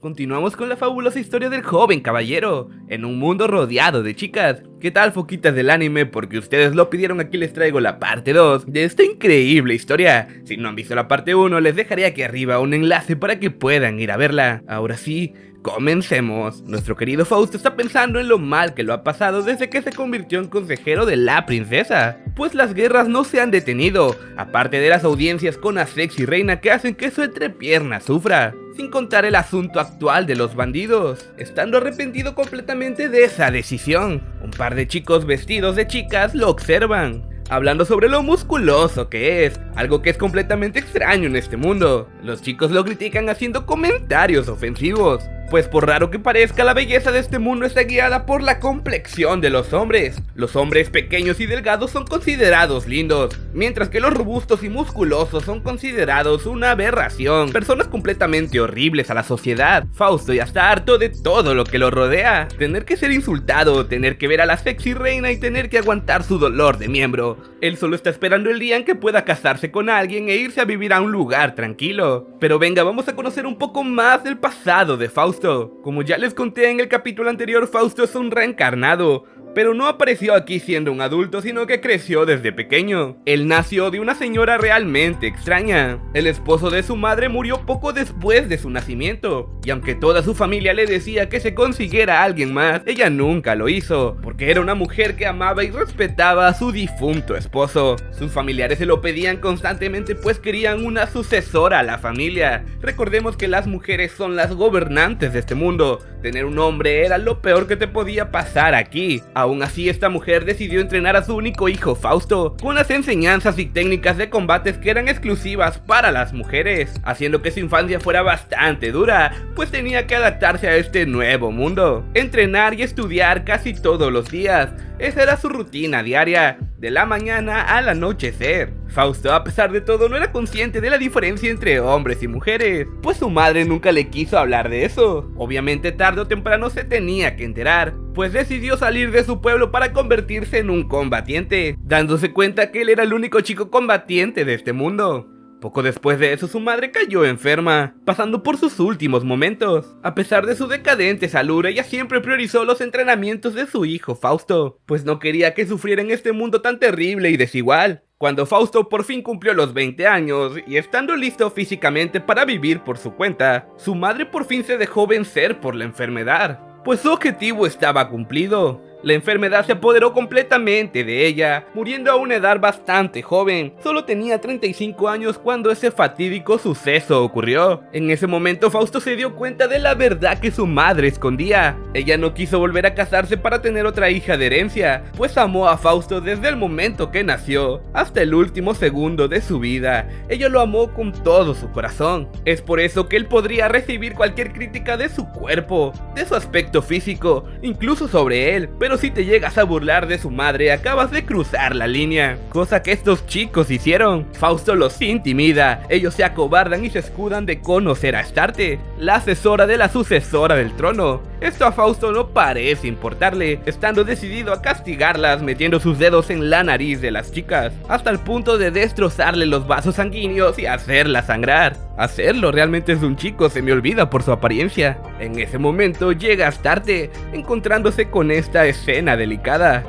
Continuamos con la fabulosa historia del joven caballero, en un mundo rodeado de chicas. ¿Qué tal, foquitas del anime? Porque ustedes lo pidieron, aquí les traigo la parte 2 de esta increíble historia. Si no han visto la parte 1, les dejaré aquí arriba un enlace para que puedan ir a verla. Ahora sí, comencemos. Nuestro querido Fausto está pensando en lo mal que lo ha pasado desde que se convirtió en consejero de la princesa, pues las guerras no se han detenido, aparte de las audiencias con la sexy reina que hacen que su entrepierna sufra, sin contar el asunto actual de los bandidos, estando arrepentido completamente de esa decisión. Un par de chicos vestidos de chicas lo observan, hablando sobre lo musculoso que es, algo que es completamente extraño en este mundo. Los chicos lo critican haciendo comentarios ofensivos, pues por raro que parezca, la belleza de este mundo está guiada por la complexión de los hombres. Los hombres pequeños y delgados son considerados lindos, mientras que los robustos y musculosos son considerados una aberración, personas completamente horribles a la sociedad. Fausto ya está harto de todo lo que lo rodea, tener que ser insultado, tener que ver a la sexy reina y tener que aguantar su dolor de miembro. Él solo está esperando el día en que pueda casarse con alguien e irse a vivir a un lugar tranquilo. Pero venga, vamos a conocer un poco más del pasado de Fausto. Como ya les conté en el capítulo anterior, Fausto es un reencarnado, pero no apareció aquí siendo un adulto, sino que creció desde pequeño. Él nació de una señora realmente extraña. El esposo de su madre murió poco después de su nacimiento, y aunque toda su familia le decía que se consiguiera a alguien más, ella nunca lo hizo, porque era una mujer que amaba y respetaba a su difunto esposo. Sus familiares se lo pedían constantemente, pues querían una sucesora a la familia. Recordemos que las mujeres son las gobernantes de este mundo. Tener un hombre era lo peor que te podía pasar aquí. Aún así, esta mujer decidió entrenar a su único hijo, Fausto, con las enseñanzas y técnicas de combates que eran exclusivas para las mujeres, haciendo que su infancia fuera bastante dura, pues tenía que adaptarse a este nuevo mundo. Entrenar y estudiar casi todos los días, esa era su rutina diaria, de la mañana al anochecer. Fausto, a pesar de todo, no era consciente de la diferencia entre hombres y mujeres, pues su madre nunca le quiso hablar de eso. Obviamente tarde o temprano se tenía que enterar, pues decidió salir de su pueblo para convertirse en un combatiente, dándose cuenta que él era el único chico combatiente de este mundo. Poco después de eso, su madre cayó enferma, pasando por sus últimos momentos. A pesar de su decadente salud, ella siempre priorizó los entrenamientos de su hijo Fausto, pues no quería que sufriera en este mundo tan terrible y desigual. Cuando Fausto por fin cumplió los 20 años y estando listo físicamente para vivir por su cuenta, su madre por fin se dejó vencer por la enfermedad, pues su objetivo estaba cumplido. La enfermedad se apoderó completamente de ella, muriendo a una edad bastante joven. Solo tenía 35 años cuando ese fatídico suceso ocurrió. En ese momento Fausto se dio cuenta de la verdad que su madre escondía. Ella no quiso volver a casarse para tener otra hija de herencia, pues amó a Fausto desde el momento que nació hasta el último segundo de su vida. Ella lo amó con todo su corazón. Es por eso que él podría recibir cualquier crítica de su cuerpo, de su aspecto físico, incluso sobre él. Pero si te llegas a burlar de su madre, acabas de cruzar la línea, cosa que estos chicos hicieron. Fausto los intimida, ellos se acobardan y se escudan de conocer a Astarte, la asesora de la sucesora del trono. Esto a Fausto no parece importarle, estando decidido a castigarlas metiendo sus dedos en la nariz de las chicas, hasta el punto de destrozarle los vasos sanguíneos y hacerla sangrar. Hacerlo realmente es un chico, se me olvida por su apariencia. En ese momento llega Astarte, encontrándose con esta escena delicada.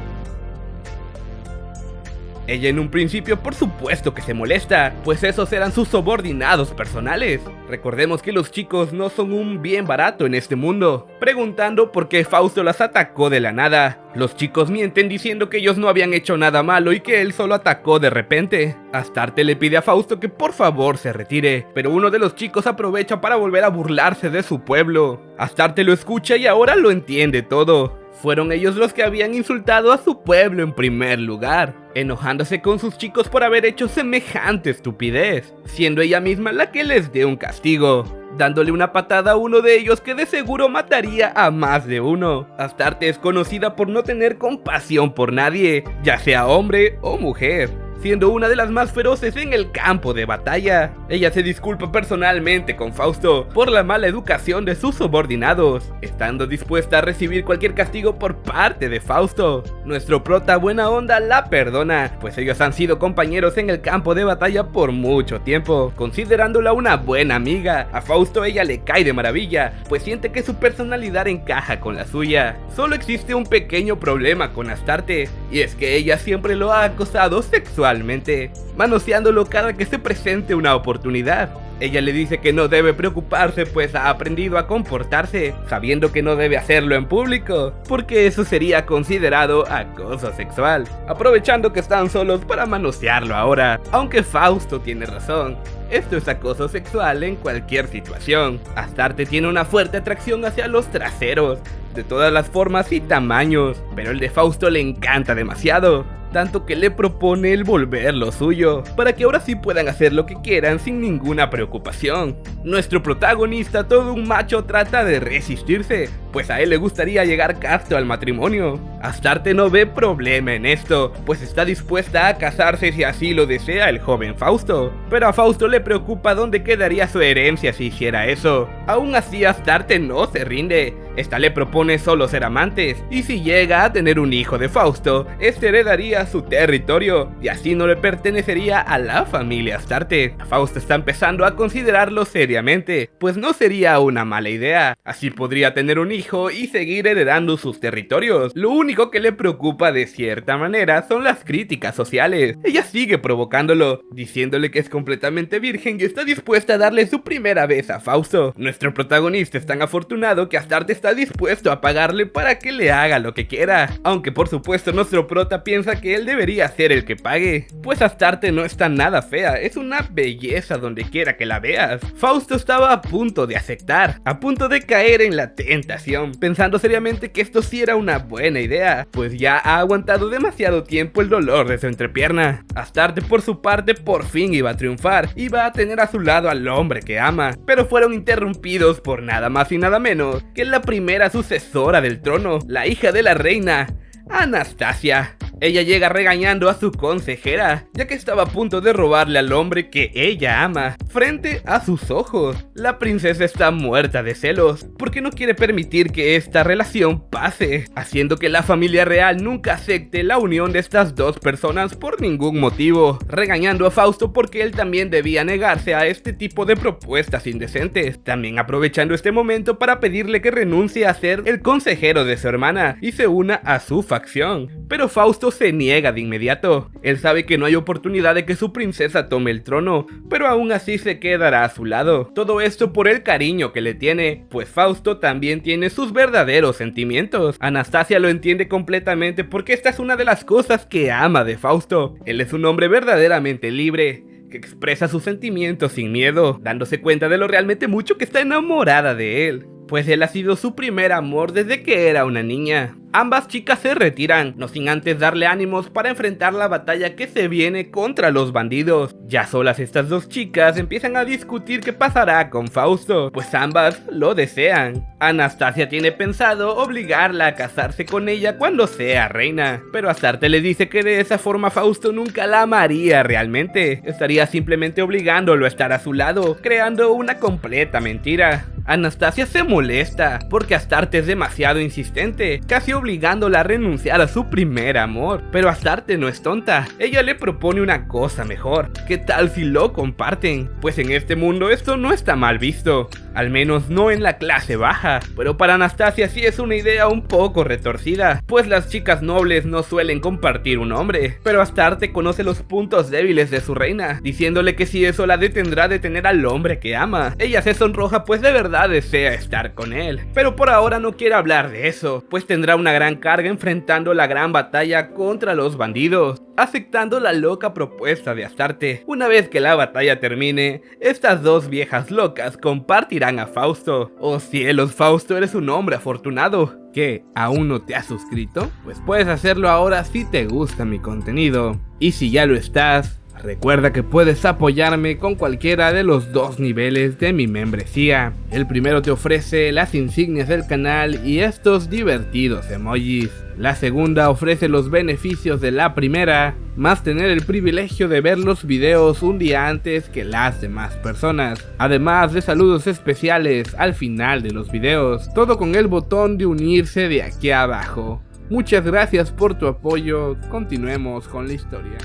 Ella en un principio por supuesto que se molesta, pues esos eran sus subordinados personales. Recordemos que los chicos no son un bien barato en este mundo, preguntando por qué Fausto las atacó de la nada. Los chicos mienten diciendo que ellos no habían hecho nada malo y que él solo atacó de repente. Astarte le pide a Fausto que por favor se retire, pero uno de los chicos aprovecha para volver a burlarse de su pueblo. Astarte lo escucha y ahora lo entiende todo. Fueron ellos los que habían insultado a su pueblo en primer lugar, enojándose con sus chicos por haber hecho semejante estupidez, siendo ella misma la que les dé un castigo, dándole una patada a uno de ellos que de seguro mataría a más de uno. Astarte es conocida por no tener compasión por nadie, ya sea hombre o mujer. siendo una de las más feroces en el campo de batalla. Ella se disculpa personalmente con Fausto por la mala educación de sus subordinados, estando dispuesta a recibir cualquier castigo por parte de Fausto. Nuestro prota buena onda la perdona, pues ellos han sido compañeros en el campo de batalla por mucho tiempo, considerándola una buena amiga. A Fausto ella le cae de maravilla, pues siente que su personalidad encaja con la suya. Solo existe un pequeño problema con Astarte, y es que ella siempre lo ha acosado sexualmente, manoseándolo cada que se presente una oportunidad. Ella le dice que no debe preocuparse, pues ha aprendido a comportarse, sabiendo que no debe hacerlo en público, porque eso sería considerado acoso sexual, aprovechando que están solos para manosearlo ahora. Aunque Fausto tiene razón, esto es acoso sexual en cualquier situación. Astarte tiene una fuerte atracción hacia los traseros, de todas las formas y tamaños, pero el de Fausto le encanta demasiado, tanto que le propone el volverlo suyo, para que ahora sí puedan hacer lo que quieran sin ninguna preocupación. Nuestro protagonista, todo un macho, trata de resistirse, pues a él le gustaría llegar casto al matrimonio. Astarte no ve problema en esto, pues está dispuesta a casarse si así lo desea el joven Fausto, pero a Fausto le preocupa dónde quedaría su herencia si hiciera eso. Aún así Astarte no se rinde, esta le propone solo ser amantes, y si llega a tener un hijo de Fausto, este heredaría su territorio, y así no le pertenecería a la familia Astarte. Fausto está empezando a considerarlo seriamente, pues no sería una mala idea, así podría tener un hijo y seguir heredando sus territorios. Lo único que le preocupa de cierta manera son las críticas sociales. Ella sigue provocándolo, diciéndole que es completamente virgen y está dispuesta a darle su primera vez a Fausto. Nuestro protagonista es tan afortunado que Astarte está dispuesto a pagarle para que le haga lo que quiera, aunque por supuesto nuestro prota piensa que él debería ser el que pague, pues Astarte no está nada fea, es una belleza donde quiera que la veas. Fausto estaba a punto de aceptar, a punto de caer en la tentación, pensando seriamente que esto sí era una buena idea, pues ya ha aguantado demasiado tiempo el dolor de su entrepierna. Astarte por su parte por fin iba a triunfar, iba a tener a su lado al hombre que ama, pero fueron interrumpidos por nada más y nada menos que la primera sucesora del trono, la hija de la reina, Anastasia. Ella llega regañando a su consejera, ya que estaba a punto de robarle al hombre que ella ama, frente a sus ojos. La princesa está muerta de celos, porque no quiere permitir que esta relación pase, haciendo que la familia real nunca acepte la unión de estas dos personas por ningún motivo, regañando a Fausto porque él también debía negarse a este tipo de propuestas indecentes, también aprovechando este momento para pedirle que renuncie a ser el consejero de su hermana y se una a su facción. Pero Fausto se niega de inmediato. Él sabe que no hay oportunidad de que su princesa tome el trono, pero aún así se quedará a su lado. Todo esto por el cariño que le tiene, pues Fausto también tiene sus verdaderos sentimientos. Anastasia lo entiende completamente porque esta es una de las cosas que ama de Fausto. Él es un hombre verdaderamente libre, que expresa sus sentimientos sin miedo, dándose cuenta de lo realmente mucho que está enamorada de él, pues él ha sido su primer amor desde que era una niña. Ambas chicas se retiran, no sin antes darle ánimos para enfrentar la batalla que se viene contra los bandidos. Ya solas estas dos chicas empiezan a discutir qué pasará con Fausto, pues ambas lo desean. Anastasia tiene pensado obligarla a casarse con ella cuando sea reina, pero Astarte le dice que de esa forma Fausto nunca la amaría realmente, estaría simplemente obligándolo a estar a su lado, creando una completa mentira. Anastasia se molesta porque Astarte es demasiado insistente, casi obligándola a renunciar a su primer amor. Pero Astarte no es tonta, ella le propone una cosa mejor. ¿Qué tal si lo comparten? Pues en este mundo esto no está mal visto, al menos no en la clase baja. Pero para Anastasia sí es una idea un poco retorcida, pues las chicas nobles no suelen compartir un hombre. Pero Astarte conoce los puntos débiles de su reina, diciéndole que si eso la detendrá de tener al hombre que ama. Ella se sonroja pues de verdad desea estar con él, pero por ahora no quiere hablar de eso, pues tendrá una gran carga enfrentando la gran batalla contra los bandidos, aceptando la loca propuesta de Astarte. Una vez que la batalla termine, estas dos viejas locas compartirán a Fausto. Oh cielos, Fausto, eres un hombre afortunado. ¿Qué? ¿Aún no te has suscrito? Pues puedes hacerlo ahora si te gusta mi contenido, y si ya lo estás, Recuerda que puedes apoyarme con cualquiera de los dos niveles de mi membresía. El primero te ofrece las insignias del canal y estos divertidos emojis. La segunda ofrece los beneficios de la primera, más tener el privilegio de ver los videos un día antes que las demás personas, además de saludos especiales al final de los videos, todo con el botón de unirse de aquí abajo. Muchas gracias por tu apoyo, continuemos con la historia.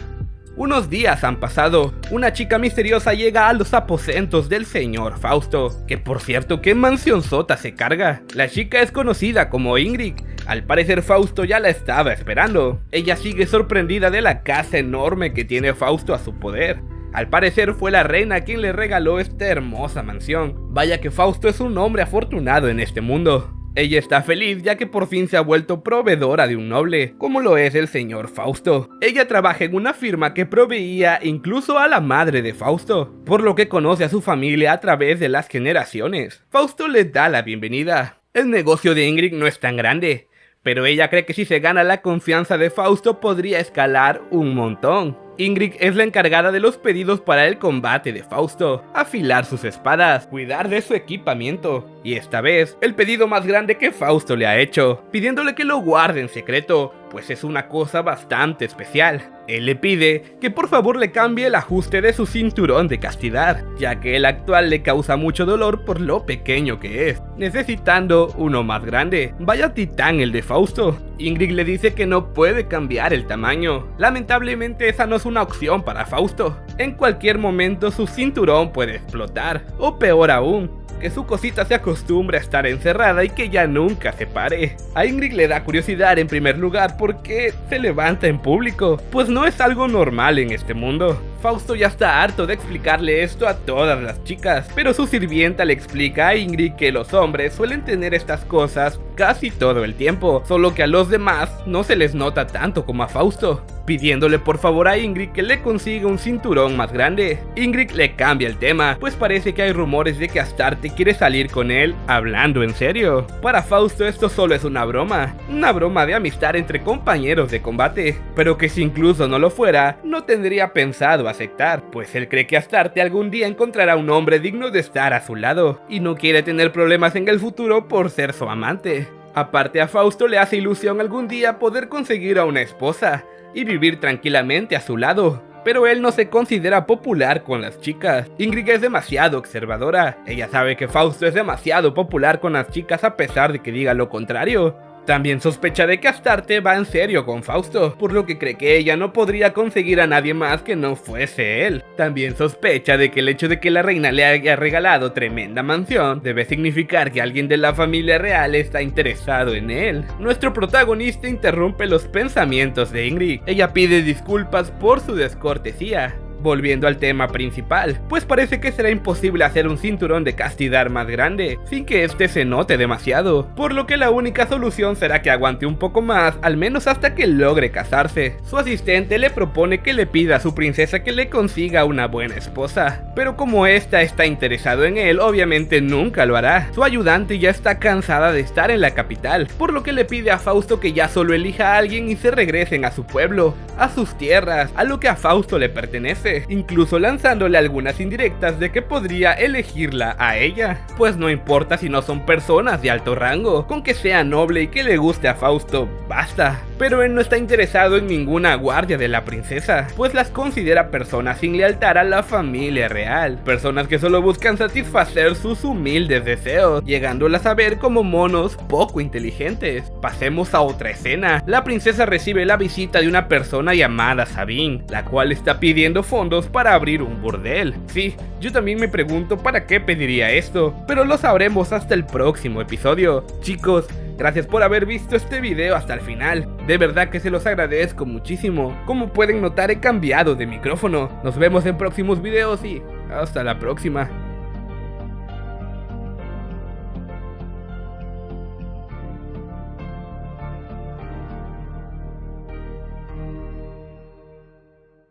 Unos días han pasado, una chica misteriosa llega a los aposentos del señor Fausto, que por cierto, qué mansionsota se carga. La chica es conocida como Ingrid, al parecer Fausto ya la estaba esperando. Ella sigue sorprendida de la casa enorme que tiene Fausto a su poder. Al parecer fue la reina quien le regaló esta hermosa mansión. Vaya que Fausto es un hombre afortunado en este mundo. Ella está feliz ya que por fin se ha vuelto proveedora de un noble, como lo es el señor Fausto. Ella trabaja en una firma que proveía incluso a la madre de Fausto, por lo que conoce a su familia a través de las generaciones. Fausto le da la bienvenida. El negocio de Ingrid no es tan grande, pero ella cree que si se gana la confianza de Fausto podría escalar un montón. Ingrid es la encargada de los pedidos para el combate de Fausto, afilar sus espadas, cuidar de su equipamiento, y esta vez, el pedido más grande que Fausto le ha hecho, pidiéndole que lo guarde en secreto, pues es una cosa bastante especial. Él le pide que por favor le cambie el ajuste de su cinturón de castidad, ya que el actual le causa mucho dolor por lo pequeño que es, necesitando uno más grande. Vaya titán el de Fausto. Ingrid le dice que no puede cambiar el tamaño. Lamentablemente esa no es una opción para Fausto. En cualquier momento su cinturón puede explotar, o peor aún, que su cosita se acostumbre a estar encerrada y que ya nunca se pare. A Ingrid le da curiosidad en primer lugar porque se levanta en público, pues no es algo normal en este mundo. Fausto ya está harto de explicarle esto a todas las chicas, pero su sirvienta le explica a Ingrid que los hombres suelen tener estas cosas casi todo el tiempo, solo que a los demás no se les nota tanto como a Fausto, pidiéndole por favor a Ingrid que le consiga un cinturón más grande. Ingrid le cambia el tema, pues parece que hay rumores de que Astarte quiere salir con él hablando en serio. Para Fausto esto solo es una broma de amistad entre compañeros de combate, pero que si incluso no lo fuera, no tendría pensado aceptar, pues él cree que Astarte algún día encontrará un hombre digno de estar a su lado, y no quiere tener problemas en el futuro por ser su amante. Aparte, a Fausto le hace ilusión algún día poder conseguir a una esposa y vivir tranquilamente a su lado, pero él no se considera popular con las chicas. Ingrid es demasiado observadora. Ella sabe que Fausto es demasiado popular con las chicas a pesar de que diga lo contrario. También sospecha de que Astarte va en serio con Fausto, por lo que cree que ella no podría conseguir a nadie más que no fuese él. También sospecha de que el hecho de que la reina le haya regalado tremenda mansión debe significar que alguien de la familia real está interesado en él. Nuestro protagonista interrumpe los pensamientos de Ingrid. Ella pide disculpas por su descortesía. Volviendo al tema principal, pues parece que será imposible hacer un cinturón de castidad más grande sin que este se note demasiado, por lo que la única solución será que aguante un poco más, al menos hasta que logre casarse. Su asistente le propone que le pida a su princesa que le consiga una buena esposa, pero como esta está interesado en él, obviamente nunca lo hará. Su ayudante ya está cansada de estar en la capital, por lo que le pide a Fausto que ya solo elija a alguien y se regresen a su pueblo, a sus tierras, a lo que a Fausto le pertenece, incluso lanzándole algunas indirectas de que podría elegirla a ella, pues no importa si no son personas de alto rango, con que sea noble y que le guste a Fausto, basta. Pero él no está interesado en ninguna guardia de la princesa, pues las considera personas sin lealtad a la familia real, personas que solo buscan satisfacer sus humildes deseos, llegándolas a ver como monos poco inteligentes. Pasemos a otra escena. La princesa recibe la visita de una persona llamada Sabine, la cual está pidiendo fondos para abrir un burdel. Sí, yo también me pregunto para qué pediría esto, pero lo sabremos hasta el próximo episodio. Chicos, gracias por haber visto este video hasta el final, de verdad que se los agradezco muchísimo. Como pueden notar, he cambiado de micrófono. Nos vemos en próximos videos y hasta la próxima.